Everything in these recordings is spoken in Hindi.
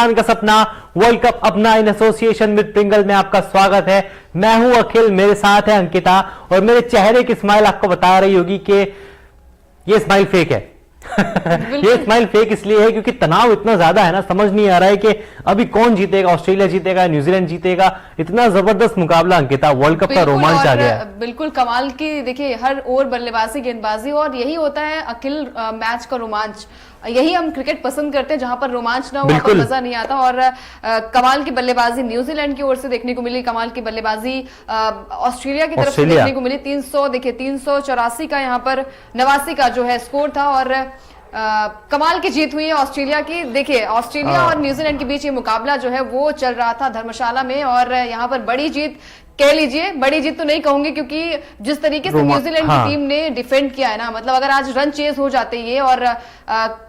पाकिस्तान का सपना वर्ल्ड कप अपना इन एसोसिएशन विद प्रिंगल में आपका स्वागत है। मैं हूं अखिल, मेरे साथ है अंकिता और मेरे चेहरे की स्माइल आपको बता रही होगी कि ये स्माइल फेक है। ये स्माइल फेक इसलिए है क्योंकि तनाव इतना ज्यादा है ना, समझ नहीं आ रहा है कि अभी कौन जीतेगा, ऑस्ट्रेलिया जीतेगा, न्यूजीलैंड जीतेगा। इतना जबरदस्त मुकाबला अंकिता, वर्ल्ड कप का रोमांच आ गया। बिल्कुल कमाल की, देखिए हर ओवर बल्लेबाजी गेंदबाजी, और यही होता है अखिल मैच का रोमांच। यही हम क्रिकेट पसंद करते हैं, जहां पर रोमांच ना हो वहां पर मजा नहीं आता। और कमाल की बल्लेबाजी न्यूजीलैंड की ओर से देखने को मिली, कमाल की बल्लेबाजी ऑस्ट्रेलिया की तरफ से देखने को मिली। 300 देखिए 384 का यहाँ पर 89 का जो है स्कोर था और कमाल की जीत हुई है ऑस्ट्रेलिया की। देखिए ऑस्ट्रेलिया और न्यूजीलैंड के बीच ये मुकाबला जो है वो चल रहा था धर्मशाला में, और यहाँ पर बड़ी जीत कह लीजिए, बड़ी जीत तो नहीं कहूंगी क्योंकि जिस तरीके से न्यूजीलैंड की टीम ने डिफेंड किया है ना, मतलब अगर आज रन चेज हो जाते ये और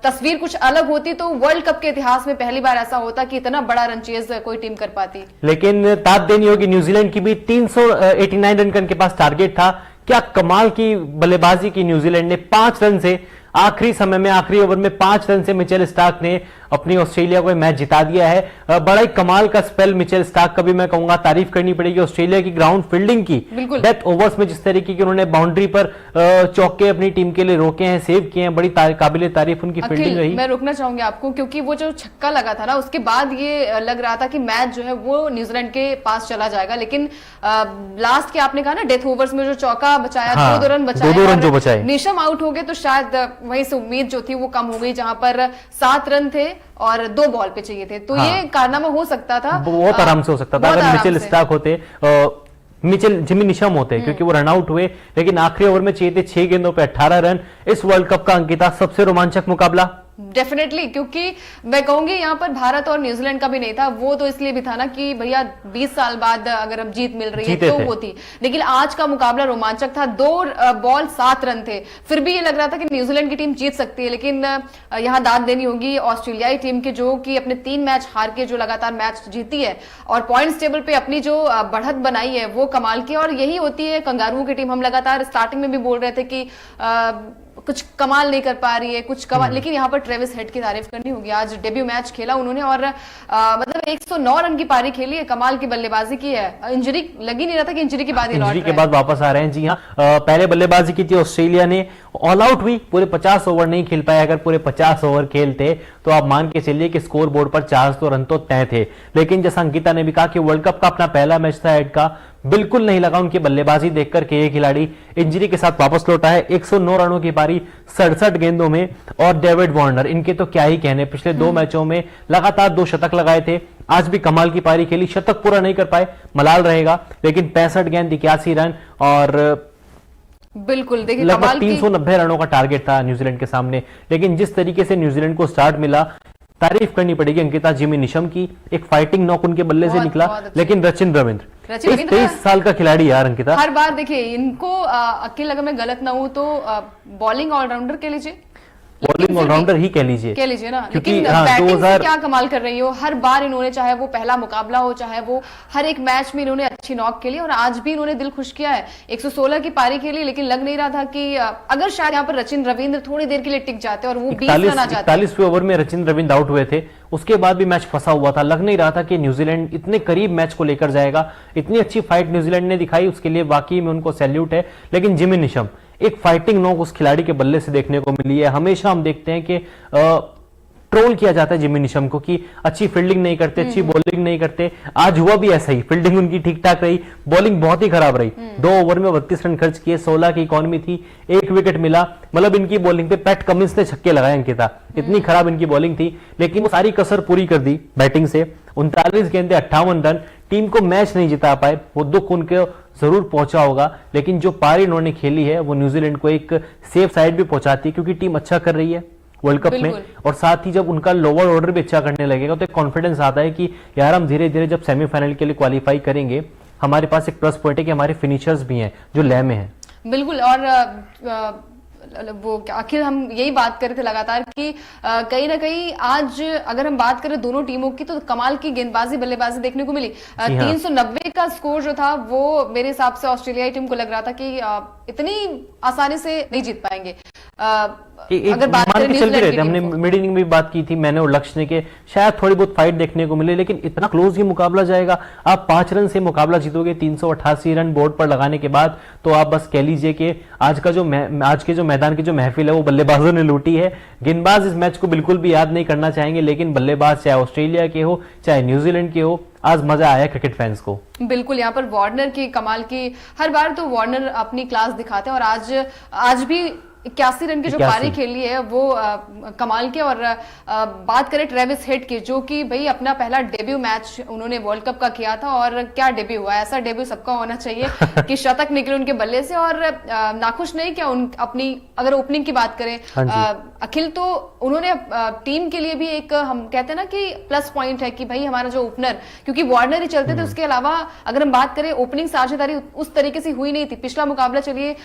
तस्वीर कुछ अलग होती तो वर्ल्ड कप के इतिहास में पहली बार ऐसा होता कि इतना बड़ा रन चेज कोई टीम कर पाती। लेकिन तात देनी होगी न्यूजीलैंड की भी, 389 रन का इनके पास टारगेट था। क्या कमाल की बल्लेबाजी की न्यूजीलैंड ने, 5 रन से आखिरी समय में, आखिरी ओवर में 5 रन से मिचेल स्टार्क ने अपनी ऑस्ट्रेलिया को मैच जिता दिया है। बड़ा ही कमाल का स्पेल मिचेल स्टार्क का भी मैं कहूंगा, तारीफ करनी पड़ेगी ऑस्ट्रेलिया की ग्राउंड फील्डिंग की। डेथ ओवर्स में जिस तरीके की उन्होंने बाउंड्री पर चौके अपनी टीम के लिए रोके हैं, सेव किए हैं, बड़ी काबिले तारीफ उनकी फील्डिंग रही। मैं रोकना चाहूंगी आपको क्योंकि वो जो छक्का लगा था ना, उसके बाद ये लग रहा था कि मैच जो है वो न्यूजीलैंड के पास चला जाएगा, लेकिन लास्ट के आपने कहा ना डेथ ओवर्स में जो चौका बचाया, 2 रन बचाए, निशम आउट हो गए तो शायद वहीं से उम्मीद जो थी वो कम हो गई, जहां पर 7 रन थे और 2 बॉल पे चाहिए थे। तो ये कारनामा हो सकता था, बहुत आराम से हो सकता था अगर मिचेल स्टार्क होते, जिमी निशम होते, क्योंकि वो रन आउट हुए। लेकिन आखिरी ओवर में चाहिए थे 6 गेंदों पे 18 रन। इस वर्ल्ड कप का अंकिता सबसे रोमांचक मुकाबला डेफिनेटली, क्योंकि मैं कहूंगी यहाँ पर भारत और न्यूजीलैंड का भी नहीं था, वो तो इसलिए भी था ना कि भैया 20 साल बाद अगर हम जीत मिल रही है तो वो थी। लेकिन आज का मुकाबला रोमांचक था, 2 बॉल 7 रन थे, फिर भी ये लग रहा था कि न्यूजीलैंड की टीम जीत सकती है। लेकिन यहाँ दाद देनी होगी ऑस्ट्रेलियाई टीम के, जो कि अपने 3 मैच हार के जो लगातार मैच जीती है और पॉइंट्स टेबल पे अपनी जो बढ़त बनाई है वो कमाल की। और यही होती है कंगारुओं की टीम। हम लगातार स्टार्टिंग में भी बोल रहे थे कि कुछ कमाल नहीं कर पा रही है, कुछ कमाल, लेकिन यहाँ पर ट्रेविस हेड की तारीफ करनी होगी। आज डेब्यू मैच खेला उन्होंने और मतलब 109 रन की पारी खेली है, कमाल की बल्लेबाजी की है। इंजरी लग ही नहीं रहा था कि इंजरी के बाद वापस आ रहे हैं। जी हाँ, पहले बल्लेबाजी की थी ऑस्ट्रेलिया ने, ऑल आउट हुई, पूरे 50 ओवर नहीं खेल पाए। अगर पूरे 50 ओवर खेलते तो आप मान के चलिए कि स्कोर बोर्ड पर 400 रन तो तय थे। लेकिन जैसा अंकिता ने भी कहा कि वर्ल्ड कप का अपना पहला मैच था हेड का, बिल्कुल नहीं लगा उनकी बल्लेबाजी देखकर कि ये खिलाड़ी इंजरी के साथ वापस लौटा है। 109 रनों की पारी 67 गेंदों में, और डेविड वार्नर, इनके तो क्या ही कहने, पिछले 2 मैचों में लगातार 2 शतक लगाए थे। आज भी कमाल की पारी खेली, शतक पूरा नहीं कर पाए, मलाल रहेगा, लेकिन 65 गेंद 81 रन और बिल्कुल देखिए लगभग 390 रनों का टारगेट था न्यूजीलैंड के सामने। लेकिन जिस तरीके से न्यूजीलैंड को स्टार्ट मिला, तारीफ करनी पड़ेगी अंकिता जिमी निशम की, एक फाइटिंग नॉक उनके बल्ले से निकला। लेकिन रचिन रविंद्र 23 साल का खिलाड़ी यार अंकिता, हर बार देखिए इनको अकेले, अगर मैं गलत ना हूं तो बॉलिंग ऑलराउंडर कह लीजिए, बॉलिंग ऑलराउंडर ही कह लीजिए ना, लेकिन बैटिंग से क्या कमाल कर रही हो। हर बार इन्होंने, चाहे वो पहला मुकाबला हो, चाहे वो हर एक मैच में इन्होंने अच्छी नॉक खेली, और आज भी इन्होंने दिल खुश किया है। 116 की पारी खेली, लेकिन लग नहीं रहा था कि अगर शायद यहाँ पर रचिन रविंद्र थोड़ी देर के लिए टिक जाते और वो 20 रन आ जाते। 41वें ओवर में रचिन रविंद्र आउट हुए थे, उसके बाद भी मैच फंसा हुआ था। लग नहीं रहा था कि न्यूजीलैंड इतने करीब मैच को लेकर जाएगा। इतनी अच्छी फाइट न्यूजीलैंड ने दिखाई, उसके लिए वाकई में उनको सैल्यूट है। लेकिन जिमी निशम, एक फाइटिंग नॉक उस खिलाड़ी के बल्ले से देखने को मिली है। हमेशा हम देखते हैं कि ट्रोल किया जाता है जिमी निशम को कि अच्छी फील्डिंग नहीं करते, अच्छी बॉलिंग नहीं करते। आज हुआ भी ऐसा ही, फील्डिंग उनकी ठीक ठाक रही, बॉलिंग बहुत ही खराब रही। 2 ओवर में 32 रन खर्च किए, 16 की इकॉनमी थी, 1 विकेट मिला। मतलब इनकी बॉलिंग पे पैट कमिंस ने छक्के लगाए अंकिता, इतनी खराब इनकी बॉलिंग थी। लेकिन वो सारी कसर पूरी कर दी बैटिंग से। 39 गेंदे 58 रन, टीम को मैच नहीं जिता पाए, वो दुख उनको जरूर पहुंचा होगा। लेकिन जो पारी इन्होंने खेली है वो न्यूजीलैंड को एक सेफ साइड भी पहुंचाती है, क्योंकि टीम अच्छा कर रही है वर्ल्ड कप में, और साथ ही जब उनका लोअर ऑर्डर भी अच्छा करने लगेगा तो एक कॉन्फिडेंस आता है कि यार हम धीरे धीरे जब सेमीफाइनल के लिए क्वालिफाई करेंगे, हमारे पास एक प्लस पॉइंट है कि हमारे फिनिशर्स भी हैं जो लय में हैं। बिल्कुल, और वो आखिर हम यही बात कर रहे थे लगातार हालांकि कहीं ना कहीं आज अगर हम बात करें दोनों टीमों की तो कमाल की गेंदबाजी बल्लेबाजी देखने को मिली। 390 का स्कोर जो था वो मेरे हिसाब से ऑस्ट्रेलियाई टीम को लग रहा था कि इतनी आसानी से नहीं जीत पाएंगे। अगर बात करें न्यूजीलैंड की हमने मिड इनिंग में बात की थी, मैंने और लक्ष्य ने, कि शायद थोड़ी बहुत फाइट देखने को मिले, लेकिन इतना क्लोज ये मुकाबला जाएगा। आप 5 रन से मुकाबला जीतोगे 388 रन बोर्ड पर लगाने के बाद, तो आप बस कह लीजिए कि आज के जो मैदान की जो महफिल है वो बल्लेबाजों ने लूटी है। गेंदबाज इस मैच को बिल्कुल भी याद नहीं करना चाहेंगे, लेकिन बल्लेबाज चाहे ऑस्ट्रेलिया के हो चाहे न्यूजीलैंड के हो, आज मजा आया क्रिकेट फैंस को। बिल्कुल, यहाँ पर वार्नर की कमाल की, हर बार तो वार्नर अपनी क्लास दिखाते हैं और आज भी 81 रन की जो पारी खेली है वो कमाल के। और बात करें ट्रेविस हेड की, जो कि भाई अपना पहला डेब्यू मैच उन्होंने वर्ल्ड कप का किया था, और क्या डेब्यू हुआ, ऐसा डेब्यू सबका होना चाहिए कि शतक निकले उनके बल्ले से। और नाखुश नहीं क्या अपनी अगर ओपनिंग की बात करें अखिल, तो उन्होंने टीम के लिए भी एक, हम कहते हैं ना कि प्लस पॉइंट है कि भाई हमारा जो ओपनर, क्योंकि वार्नर ही चलते थे, उसके अलावा अगर हम बात करें ओपनिंग साझेदारी उस तरीके से हुई नहीं थी। पिछला मुकाबला चलिए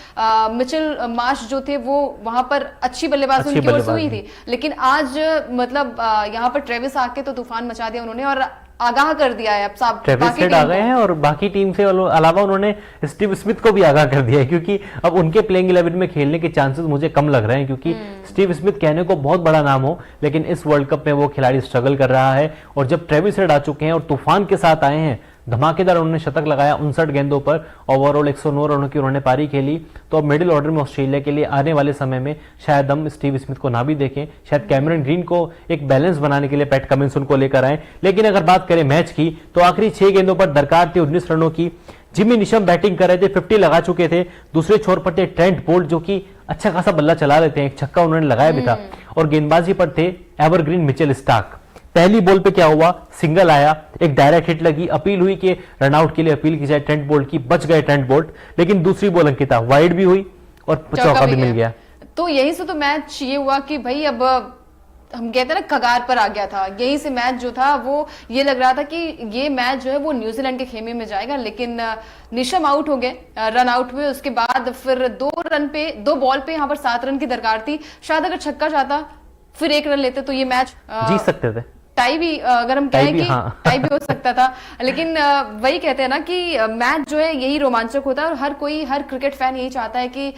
मिचेल मार्श जो थे वो वहां पर अच्छी बल्लेबाजी उनकी ओर से हुई थी, लेकिन आज मतलब यहाँ पर ट्रेविस आके तो तूफान मचा दिया उन्होंने और आगाह कर दिया है। अब सब ट्रेविस हेड आ गए हैं और बाकी टीम से अलावा उन्होंने स्टीव स्मिथ को भी आगाह कर दिया है, क्योंकि अब उनके प्लेइंग 11 में खेलने के चांसेस मुझे कम लग रहे हैं, क्योंकि स्टीव स्मिथ कहने को बहुत बड़ा नाम हो, लेकिन इस वर्ल्ड कप में वो खिलाड़ी स्ट्रगल कर रहा है। और जब ट्रेविस हेड आ चुके हैं और तूफान के साथ आए हैं, धमाकेदार उन्होंने शतक लगाया 59 गेंदों पर, ओवरऑल 109 रनों की उन्होंने पारी खेली, तो अब मिडिल ऑर्डर में ऑस्ट्रेलिया के लिए आने वाले समय में शायद हम स्टीव स्मिथ को ना भी देखें, शायद कैमरन ग्रीन को एक बैलेंस बनाने के लिए पैट कमिंस उनको लेकर आए। लेकिन अगर बात करें मैच की, तो आखिरी 6 गेंदों पर दरकार थी 19 रनों की। जिमी निशम बैटिंग कर रहे थे, 50 लगा चुके थे। दूसरे छोर पर थे ट्रेंट बोल्ट, जो कि अच्छा खासा बल्ला चला रहे थे, एक छक्का उन्होंने लगाया भी था। और गेंदबाजी पर थे एवरग्रीन मिचेल स्टार्क। पहली बॉल पे क्या हुआ, सिंगल आया, एक डायरेक्ट हिट लगी, अपील हुई कि रनआउट के लिए अपील की जाए ट्रेंट बोल्ट की, बच गए ट्रेंट बोल्ट। लेकिन दूसरी बॉल अंकिता वाइड भी हुई और चौका भी मिल गया। तो यहीं से तो मैच ये हुआ कि भाई अब हम कहते हैं ना कगार पर आ गया था। यहीं से मैच जो था वो ये लग रहा था कि ये मैच जो है वो न्यूजीलैंड के खेमे में जाएगा, लेकिन निशम आउट हो गए, रन आउट हुए। उसके बाद फिर 2 बॉल पे यहाँ पर 7 रन की दरकार थी। शायद अगर छक्का जाता फिर 1 रन लेते तो ये मैच जीत सकते थे। टाई भी, अगर हम कहें कि टाई भी हो सकता था, लेकिन वही कहते हैं ना कि मैच जो है यही रोमांचक होता है। और हर क्रिकेट फैन यही चाहता है कि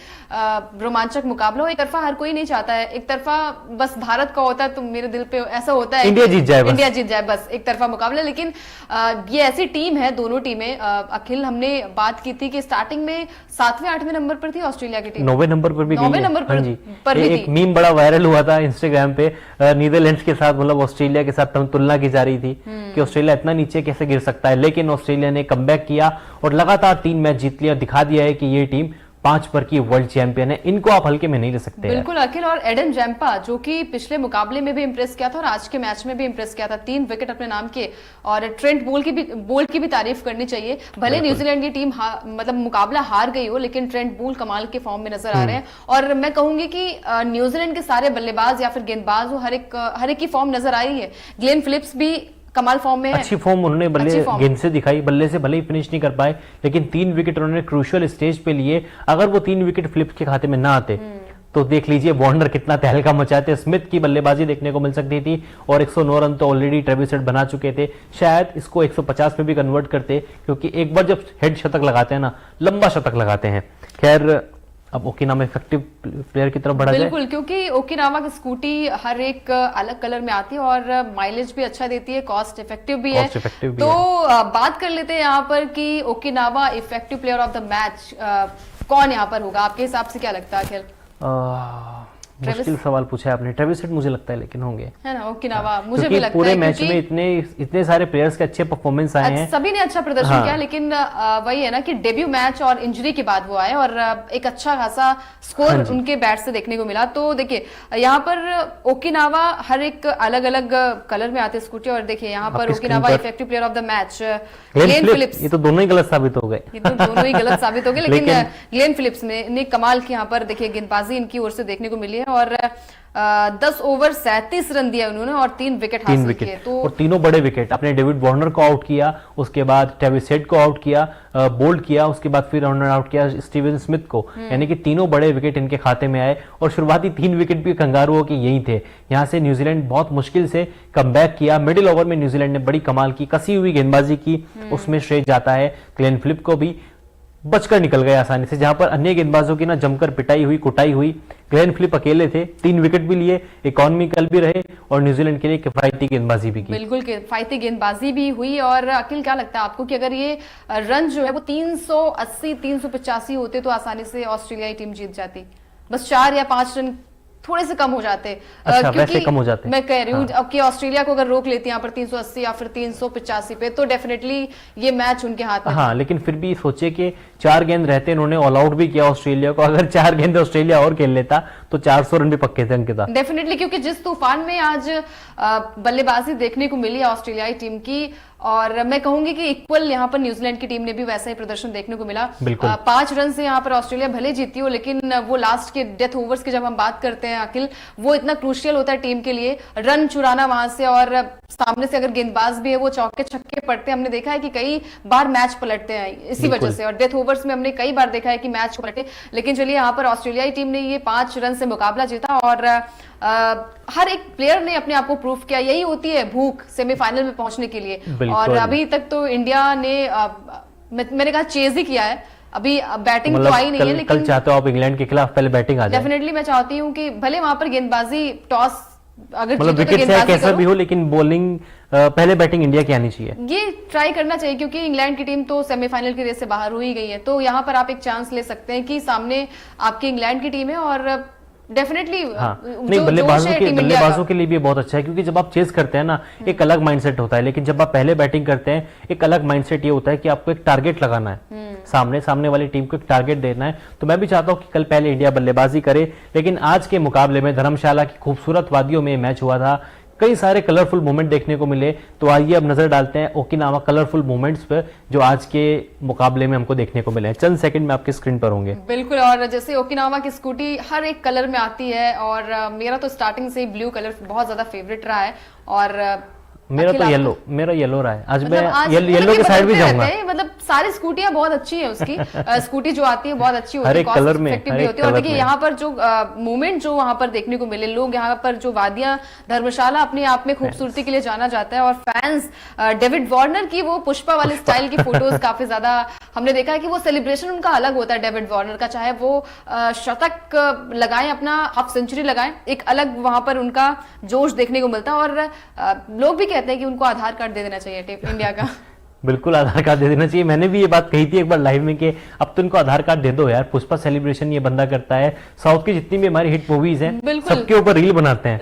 रोमांचक मुकाबला हो। एक तरफा हर कोई नहीं चाहता है, एक तरफा बस भारत का होता है तो मेरे दिल पे ऐसा होता है इंडिया जीत जाए बस एक तरफा मुकाबला। लेकिन ये ऐसी टीम है, दोनों टीमें, अखिल हमने बात की थी कि स्टार्टिंग में 7वें-8वें नंबर पर थी ऑस्ट्रेलिया की टीम, 9वें नंबर पर भी 9वें नंबर पर भी एक मीम बड़ा वायरल हुआ था इंस्टाग्राम पे, नीदरलैंड्स के साथ, मतलब ऑस्ट्रेलिया के साथ तुलना की जा रही थी कि ऑस्ट्रेलिया इतना नीचे कैसे गिर सकता है। लेकिन ऑस्ट्रेलिया ने कमबैक किया और लगातार 3 मैच जीत लिया, दिखा दिया है कि ये टीम 5 पर की वर्ल्ड चैंपियन है, इनको आप हल्के में नहीं ले सकते। बिल्कुल अखिल, और एडन जैम्पा जो कि पिछले मुकाबले में भी इंप्रेस किया था और आज के मैच में भी इंप्रेस किया था, 3 विकेट अपने नाम किए। और ट्रेंट बोल्ट की भी तारीफ करनी चाहिए। भले न्यूजीलैंड की टीम मतलब मुकाबला हार गई हो, लेकिन ट्रेंट बोल्ट कमाल के फॉर्म में नजर आ रहे हैं। और मैं कहूंगी कि न्यूजीलैंड के सारे बल्लेबाज या फिर गेंदबाज हो, हर एक की फॉर्म नजर आ रही है। ग्लेन फिलिप्स भी कमाल फॉर्म में है, अच्छी फॉर्म उन्होंने गेंद से दिखाई, बल्ले से भले ही फिनिश नहीं कर पाए, लेकिन 3 विकेट उन्होंने क्रूशियल स्टेज पे लिए। अगर वो 3 विकेट फिलिप्स के खाते में ना आते तो देख लीजिए वार्नर कितना तहलका मचाते। स्मिथ की बल्लेबाजी देखने को मिल सकती थी और 109 रन तो ऑलरेडी ट्रेविस हेड बना चुके थे। शायद इसको 150 में भी कन्वर्ट करते, क्योंकि एक बार जब हेड शतक लगाते हैं ना, लंबा शतक लगाते हैं। खैर अब ओकिनावा इफेक्टिव प्लेयर की तरफ बढ़ा जाए। बिल्कुल, क्योंकि ओकिनावा की स्कूटी हर एक अलग कलर में आती है और माइलेज भी अच्छा देती है, कॉस्ट इफेक्टिव भी है। तो बात कर लेते हैं यहाँ पर कि Okinawa effective player of the match कौन यहाँ पर होगा, आपके हिसाब से क्या लगता है अखिल? मुश्किल सवाल पूछा है आपने। ट्रेविस हेड मुझे लगता है लेकिन होंगे, है ना, ओकिनावा मुझे भी लगता है। पूरे मैच में इतने सारे प्लेयर्स के अच्छे परफॉर्मेंस आए हैं, सभी ने अच्छा प्रदर्शन किया, लेकिन वही है ना कि डेब्यू मैच और इंजरी के बाद वो आए और एक अच्छा खासा स्कोर उनके बैट से देखने को मिला। तो देखिए यहाँ पर ओकिनावा हर एक अलग अलग कलर में आते स्कूटी, और देखिए यहाँ पर Okinawa effective player of the match Glenn Phillips. ये तो दोनों ही गलत साबित हो गए, लेकिन ग्लेन फिलिप्स ने कमाल की यहाँ पर देखिए गेंदबाजी इनकी ओर से देखने को मिली है। और 10 ओवर 37 रन दिया उन्होंने और 3 विकेट हासिल किए। तो और तीनों बड़े विकेट, अपने डेविड वार्नर को आउट किया, उसके बाद ट्रेविस हेड को आउट किया, बोल्ड किया, उसके बाद फिर उन्होंने आउट किया स्टीवन स्मिथ को। यानी कि तीनों बड़े विकेट इनके खाते में आए और शुरुआती 3 विकेट भी कंगारुओं के यही थे। यहां से न्यूजीलैंड बहुत मुश्किल से कमबैक किया। मिडिल ओवर में न्यूजीलैंड ने बड़ी कमाल की कसी हुई गेंदबाजी की, उसमें श्रेय जाता है ग्लेन फिलिप को भी। बचकर निकल गए आसानी से, जहां पर अन्य गेंदबाजों की ना जमकर पिटाई हुई, कुटाई हुई। ग्लेन फिलिप अकेले थे, 3 विकेट भी लिए, इकोनॉमिकल भी रहे और न्यूजीलैंड के लिए किफायती गेंदबाजी भी की। बिल्कुल किफायती गेंदबाजी भी हुई। और अखिल, क्या लगता है आपको कि अगर ये रन जो है वो 380 385 होते तो आसानी से ऑस्ट्रेलियाई टीम जीत जाती? बस 4 या 5 रन थोड़े से कम हो जाते। अच्छा, वैसे कम हो जाते। मैं कह रही हूँ अब कि ऑस्ट्रेलिया को अगर रोक लेती यहाँ पर 380 या फिर 385 पे तो डेफिनेटली ये मैच उनके हाथ में। हाँ, लेकिन फिर भी सोचे कि 4 गेंद रहते, इन्होंने ऑल आउट भी किया ऑस्ट्रेलिया को। अगर 4 गेंद ऑस्ट्रेलिया और खेल लेता तो 400 रन भी पक्के थे अंकिता। डेफिनेटली, क्योंकि जिस तूफान में आज बल्लेबाजी देखने को मिली ऑस्ट्रेलियाई टीम की, और मैं कहूंगी कि इक्वल यहाँ पर न्यूजीलैंड की टीम ने भी वैसा ही प्रदर्शन देखने को मिला। 5 रन से यहाँ पर ऑस्ट्रेलिया भले जीती हो, लेकिन वो लास्ट के डेथ ओवर्स की जब हम बात करते हैं अखिल, वो इतना क्रूशियल होता है टीम के लिए। रन चुराना वहां से, और सामने से अगर गेंदबाज भी है वो चौके छक्के पड़ते हैं। हमने देखा है कि कई बार मैच पलटते हैं इसी वजह से, और डेथ ओवर्स में हमने कई बार देखा है कि मैच पलटे। लेकिन चलिए, यहाँ पर ऑस्ट्रेलियाई टीम ने ये 5 रन से मुकाबला जीता और हर एक प्लेयर ने अपने आप को प्रूव किया। यही होती है भूख सेमीफाइनल में पहुंचने के लिए। और अभी तक तो इंडिया ने मैंने कहा चेज ही किया है, अभी बैटिंग तो आई नहीं है। लेकिन कल चाहते हो आप इंग्लैंड के खिलाफ पहले बैटिंग आ जाए? डेफिनेटली मैं चाहती हूँ कि भले वहां पर गेंदबाजी टॉस अगर मतलब विकेट से कैसा भी हो, लेकिन बॉलिंग पहले बैटिंग इंडिया की आनी चाहिए। ये ट्राई करना चाहिए, क्योंकि इंग्लैंड की टीम तो सेमीफाइनल की रेस से बाहर हो ही गई है। तो यहाँ पर आप एक चांस ले सकते हैं कि सामने आपकी इंग्लैंड की टीम है और डेफिनेटली नहीं, बल्लेबाजों के लिए भी बहुत अच्छा है, क्योंकि जब आप चेस करते हैं ना एक अलग माइंडसेट होता है, लेकिन जब आप पहले बैटिंग करते हैं एक अलग माइंडसेट ये होता है कि आपको एक टारगेट लगाना है, सामने वाली टीम को एक टारगेट देना है। तो मैं भी चाहता हूं कि कल पहले इंडिया बल्लेबाजी करे, लेकिन आज के मुकाबले में धर्मशाला की खूबसूरत वादियों में मैच हुआ था, कई सारे कलरफुल मोमेंट देखने को मिले। तो आइए अब नजर डालते हैं ओकिनावा कलरफुल मोमेंट्स पर जो आज के मुकाबले में हमको देखने को मिले हैं। चंद सेकंड में आपके स्क्रीन पर होंगे। बिल्कुल, और जैसे ओकिनावा की स्कूटी हर एक कलर में आती है, और मेरा तो स्टार्टिंग से ही ब्लू कलर बहुत ज्यादा फेवरेट रहा है। और मेरा तो येलो, मेरा येलो रहा है। आज मैं येलो के साइड भी जाऊंगा। मतलब सारी स्कूटियां बहुत अच्छी है उसकी। स्कूटी जो आती है बहुत अच्छी होती है, कॉस्ट इफेक्टिव भी होती है। और देखिए यहाँ पर जो मूवमेंट जो वहां पर देखने को मिले, लोग यहाँ पर जो वादियां, धर्मशाला अपने आप में खूबसूरती के लिए जाना जाता है, और फैंस डेविड वार्नर की वो पुष्पा वाले स्टाइल की फोटोज काफी ज्यादा हमने देखा है कि वो सेलिब्रेशन उनका अलग होता है डेविड वार्नर का। चाहे वो शतक लगाएं, अपना हाफ सेंचुरी लगाएं, एक अलग वहां पर उनका जोश देखने को मिलता है। और लोग भी कहते हैं कि उनको आधार कार्ड दे देना चाहिए इंडिया का। बिल्कुल आधार कार्ड दे देना चाहिए। मैंने भी ये बात कही थी एक बार लाइव में कि अब तो इनको आधार कार्ड दे दो यार। पुष्पा सेलिब्रेशन ये बंदा करता है, साउथ की जितनी भी हमारी हिट मूवीज हैं सबके ऊपर रील बनाते हैं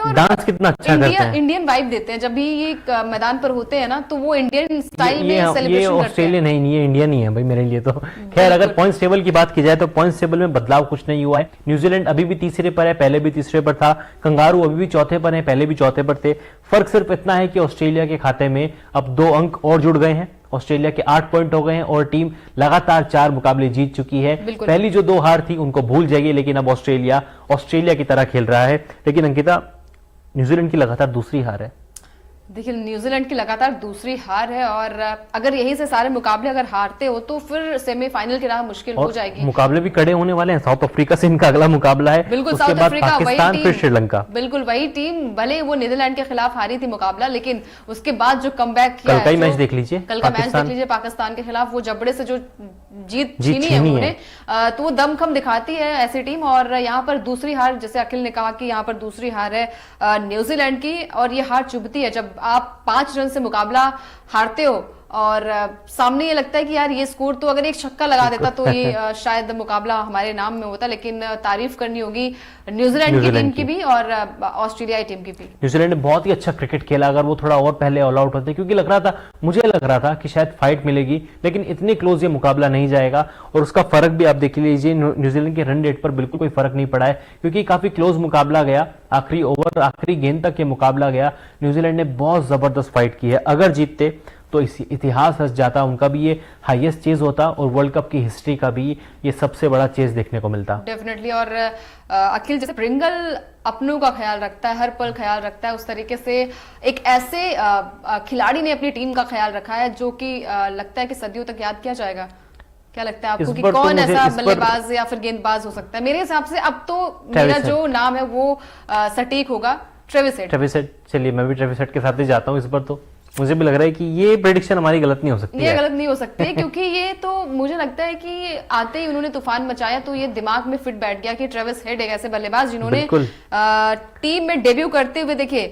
और डांस कितना अच्छा करते हैं, इंडियन वाइब देते हैं। जब भी ये मैदान पर होते हैं ना तो वो इंडियन स्टाइल में सेलिब्रेशन ये ऑस्ट्रेलियन है, ये इंडियन ही है भाई मेरे लिए तो। खैर, अगर पॉइंट्स टेबल की बात की जाए तो पॉइंट्स टेबल में बदलाव कुछ नहीं हुआ है। न्यूजीलैंड अभी भी तीसरे पर है, पहले भी तीसरे पर था। कंगारू अभी भी चौथे पर है, पहले भी चौथे पर थे। फर्क सिर्फ इतना है कि ऑस्ट्रेलिया के खाते में अब 2 अंक और जुड़ गए हैं। ऑस्ट्रेलिया के 8 पॉइंट हो गए हैं और टीम लगातार 4 मुकाबले जीत चुकी है। पहली जो 2 हार थी उनको भूल जाएगी, लेकिन अब ऑस्ट्रेलिया की तरह खेल रहा है। लेकिन अंकिता, न्यूजीलैंड की लगातार दूसरी हार है। देखिए, न्यूजीलैंड की लगातार दूसरी हार है, और अगर यहीं से सारे मुकाबले अगर हारते हो तो फिर सेमीफाइनल की राह मुश्किल हो जाएगी। मुकाबले भी कड़े होने वाले हैं। साउथ अफ्रीका से इनका अगला मुकाबला है, बिल्कुल साउथ अफ्रीका, पाकिस्तान, फिर श्रीलंका। बिल्कुल वही टीम, भले वो नीदरलैंड के खिलाफ हारी थी मुकाबला, लेकिन उसके बाद जो कमबैक किया, कल का मैच देख लीजिए, कल का मैच देख लीजिए पाकिस्तान के खिलाफ, वो जबड़े से जो जीत छीनी है उन्होंने, तो वो दमखम दिखाती है ऐसी टीम। और यहाँ पर दूसरी हार, जैसे अखिल ने कहा कि यहाँ पर दूसरी हार है न्यूजीलैंड की, और ये हार चुभती है जब आप 5 रन से मुकाबला हारते हो और सामने ये लगता है कि यार ये स्कोर तो अगर एक छक्का लगा देता तो ये शायद मुकाबला हमारे नाम में होता। लेकिन तारीफ करनी होगी न्यूजीलैंड की टीम की भी और ऑस्ट्रेलियाई टीम की भी। न्यूजीलैंड ने बहुत ही अच्छा क्रिकेट खेला। अगर वो थोड़ा और पहले ऑल आउट होते, क्योंकि मुझे लग रहा था कि शायद फाइट मिलेगी, लेकिन इतने क्लोज ये मुकाबला नहीं जाएगा। और उसका फर्क भी आप देख लीजिए, न्यूजीलैंड के रन रेट पर बिल्कुल कोई फर्क नहीं पड़ा है, क्योंकि काफी क्लोज मुकाबला गया। आखिरी ओवर, आखिरी गेंद तक ये मुकाबला गया। न्यूजीलैंड ने बहुत जबरदस्त फाइट की है। अगर जीतते तो इस इतिहास रच जाता, उनका भी ये हाईएस्ट चेज होता और वर्ल्ड कप की हिस्ट्री का भी ये सबसे बड़ा चेज देखने को मिलता। डेफिनेटली। और अखिल, जैसे प्रिंगल अपनों का ख्याल रखता है, हर पल ख्याल रखता है, उस तरीके से एक ऐसे खिलाड़ी ने अपनी टीम का ख्याल रखा है जो कि लगता है कि सदियों तक याद किया जाएगा। क्या लगता है आपको कि कौन ऐसा बल्लेबाज या फिर गेंदबाज हो सकता है? मेरे हिसाब से अब तो मेरा जो नाम है वो सटीक होगा, ट्रेविस हेड। चलिए मैं भी ट्रेविस हेड के साथ ही जाता हूँ इस बार। तो मुझे भी लग रहा है कि ये प्रेडिक्शन हमारी गलत नहीं हो सकती ये गलत नहीं हो सकती है, क्योंकि ये तो मुझे लगता है कि आते ही उन्होंने तूफान मचाया तो ये दिमाग में फिट बैठ गया कि ट्रेविस हेड एक ऐसे बल्लेबाज जिन्होंने टीम में डेब्यू करते हुए देखिए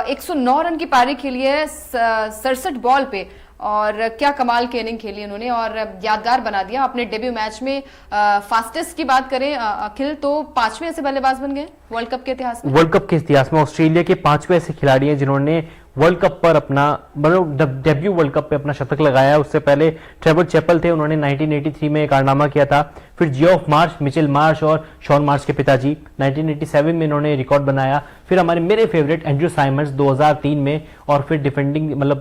109 रन की पारी खेली है 67 बॉल पे, और क्या कमाल की इनिंग खेली उन्होंने और यादगार बना दिया अपने डेब्यू मैच में। फास्टेस्ट की बात करें अखिल, तो 5वें ऐसे बल्लेबाज बन गए वर्ल्ड कप के इतिहास में। वर्ल्ड कप के इतिहास में ऑस्ट्रेलिया के 5वें ऐसे खिलाड़ी हैं जिन्होंने वर्ल्ड कप पर अपना डेब्यू वर्ल्ड कप पे अपना शतक लगाया। उससे पहले ट्रेवर चैपल थे, उन्होंने 1983 में कारनामा किया था। फिर जियोफ मार्श, मिचेल मार्श और शॉन मार्श के पिताजी 1987 में इन्होंने रिकॉर्ड बनाया। फिर मेरे फेवरेट एंड्रयू साइमंड्स 2003 में, और फिर डिफेंडिंग मतलब